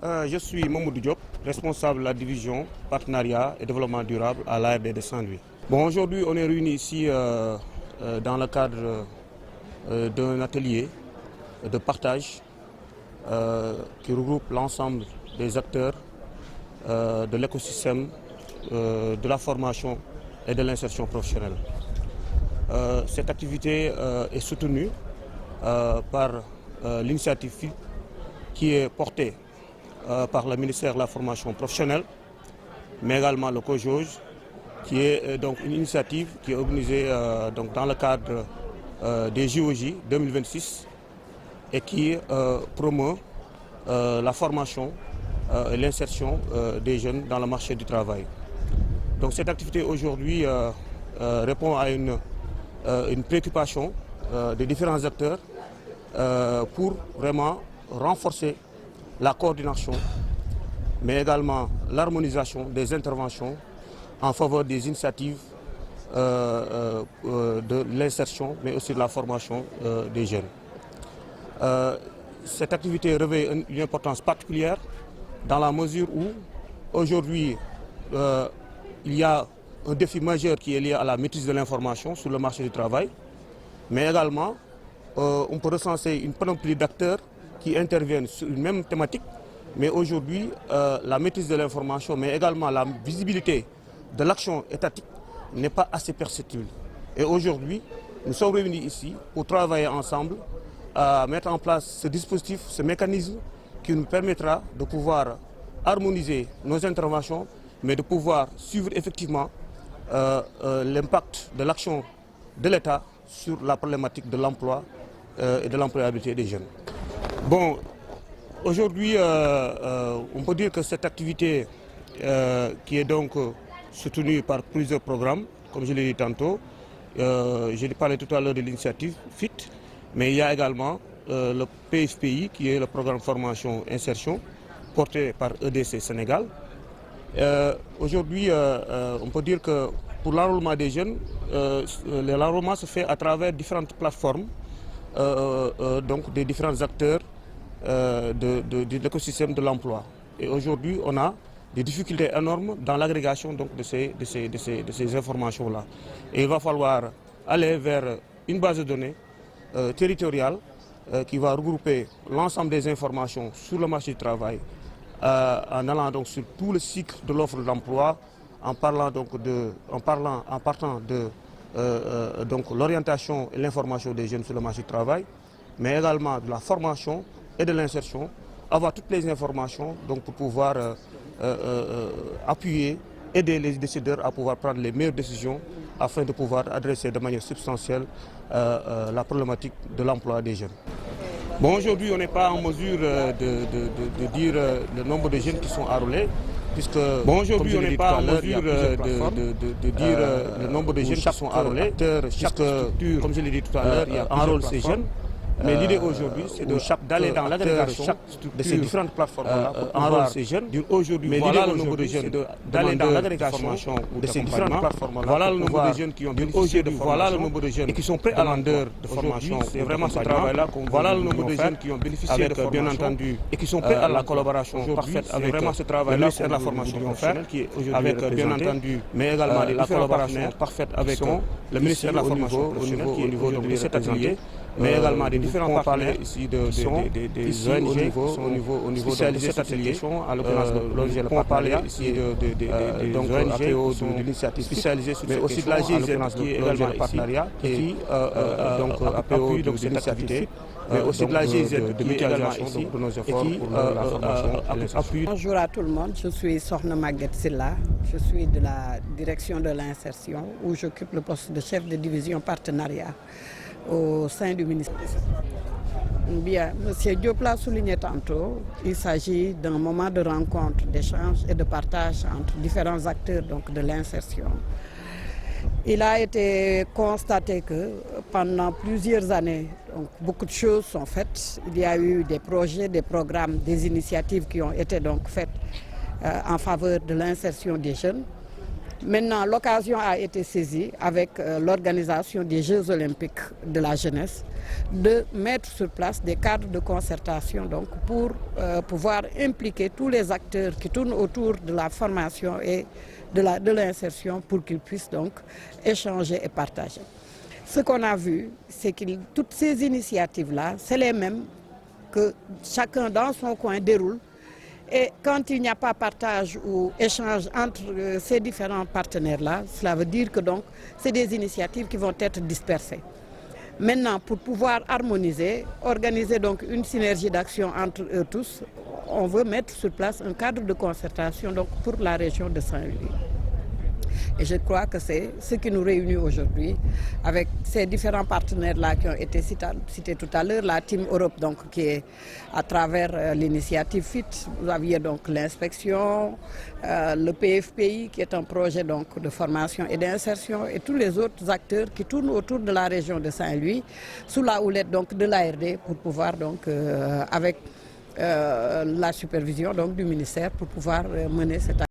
Je suis Mamoudou Diop, responsable de la division partenariat et développement durable à l'ARD de Saint-Louis. Bon, aujourd'hui, on est réunis ici dans le cadre d'un atelier de partage qui regroupe l'ensemble des acteurs de l'écosystème de la formation et de l'insertion professionnelle. Cette activité est soutenue par l'initiative FIT qui est portée par le ministère de la formation professionnelle, mais également le COJOJ, qui est donc une initiative qui est organisée donc dans le cadre des JOJ 2026 et qui promeut la formation et l'insertion des jeunes dans le marché du travail. Donc cette activité aujourd'hui répond à une préoccupation des différents acteurs pour vraiment renforcer la coordination, mais également l'harmonisation des interventions en faveur des initiatives de l'insertion, mais aussi de la formation des jeunes. Cette activité revêt une importance particulière dans la mesure où aujourd'hui il y a un défi majeur qui est lié à la maîtrise de l'information sur le marché du travail, mais également on peut recenser une panoplie d'acteurs qui interviennent sur une même thématique, mais aujourd'hui la maîtrise de l'information, mais également la visibilité de l'action étatique n'est pas assez perceptible. Et aujourd'hui, nous sommes réunis ici pour travailler ensemble à mettre en place ce dispositif, ce mécanisme qui nous permettra de pouvoir harmoniser nos interventions, mais de pouvoir suivre effectivement l'impact de l'action de l'État sur la problématique de l'emploi et de l'employabilité des jeunes. Bon, aujourd'hui, on peut dire que cette activité qui est donc soutenue par plusieurs programmes, comme je l'ai dit tantôt, j'ai parlé tout à l'heure de l'initiative FIT, mais il y a également le PFPI qui est le programme formation insertion porté par EDC Sénégal. Aujourd'hui, on peut dire que pour l'enrôlement des jeunes, l'enrôlement se fait à travers différentes plateformes, donc des différents acteurs de l'écosystème de l'emploi. Et aujourd'hui, on a des difficultés énormes dans l'agrégation de ces informations-là. Et il va falloir aller vers une base de données territoriale qui va regrouper l'ensemble des informations sur le marché du travail, en allant donc sur tout le cycle de l'offre d'emploi, en partant de donc l'orientation et l'information des jeunes sur le marché du travail, mais également de la formation et de l'insertion, avoir toutes les informations donc pour pouvoir appuyer, aider les décideurs à pouvoir prendre les meilleures décisions afin de pouvoir adresser de manière substantielle la problématique de l'emploi des jeunes. Bon, aujourd'hui, on n'est pas en mesure de dire le nombre de jeunes qui sont enrôlés, puisque, bon, aujourd'hui, on n'est pas en mesure de dire le nombre de jeunes qui sont enrôlés, chaque structure, comme je l'ai dit tout à l'heure, enrôle ces jeunes. Mais l'idée aujourd'hui, c'est d'aller dans l'agrégation de ces différentes plateformes-là pour enrôler ces jeunes. Mais voilà le nombre de jeunes, d'aller dans l'agrégation de ces différentes plateformes-là. Voilà le nombre de jeunes qui ont bénéficié de formation et qui sont prêts à l'endeur de formation. C'est vraiment ce travail-là qu'on voilà le nombre de jeunes qui ont bénéficié de formation, bien entendu, et qui sont prêts à la collaboration parfaite avec vraiment ce travail-là, le ministère de la formation professionnelle qui est aujourd'hui bien entendu, mais également la collaboration parfaite avec le ministère de la formation professionnelle qui est au niveau de cet atelier, mais également des différents partenaires ici des ONG au niveau de cet atelier. En l'occurrence, l'ONG Le Partenariat ici des ONG de l'initiative spécialisée, mais aussi de la GIZ qui est également partenariat qui appuie donc cette activité, mais aussi de la GIZ de mutualisation de nos efforts pour la formation et l'insertion. Bonjour à tout le monde, je suis Sokhna Maguette Silla, je suis de la direction de l'insertion où j'occupe le poste de chef de division partenariat au sein du ministère. Bien, M. Diop l'a souligné tantôt, il s'agit d'un moment de rencontre, d'échange et de partage entre différents acteurs donc, de l'insertion. Il a été constaté que pendant plusieurs années, donc, beaucoup de choses sont faites. Il y a eu des projets, des programmes, des initiatives qui ont été donc faites en faveur de l'insertion des jeunes. Maintenant, l'occasion a été saisie avec l'organisation des Jeux olympiques de la jeunesse de mettre sur place des cadres de concertation donc, pour pouvoir impliquer tous les acteurs qui tournent autour de la formation et de l'insertion pour qu'ils puissent donc échanger et partager. Ce qu'on a vu, c'est que toutes ces initiatives-là, c'est les mêmes que chacun dans son coin déroule. Et quand il n'y a pas partage ou échange entre ces différents partenaires-là, cela veut dire que donc c'est des initiatives qui vont être dispersées. Maintenant, pour pouvoir harmoniser, organiser donc une synergie d'action entre eux tous, on veut mettre sur place un cadre de concertation donc, pour la région de Saint-Louis. Et je crois que c'est ce qui nous réunit aujourd'hui avec ces différents partenaires-là qui ont été cités tout à l'heure, la Team Europe donc, qui est à travers l'initiative FIT, vous aviez donc l'inspection, le PFPI qui est un projet donc, de formation et d'insertion et tous les autres acteurs qui tournent autour de la région de Saint-Louis sous la houlette donc, de l'ARD pour pouvoir donc, avec la supervision donc, du ministère pour pouvoir mener cette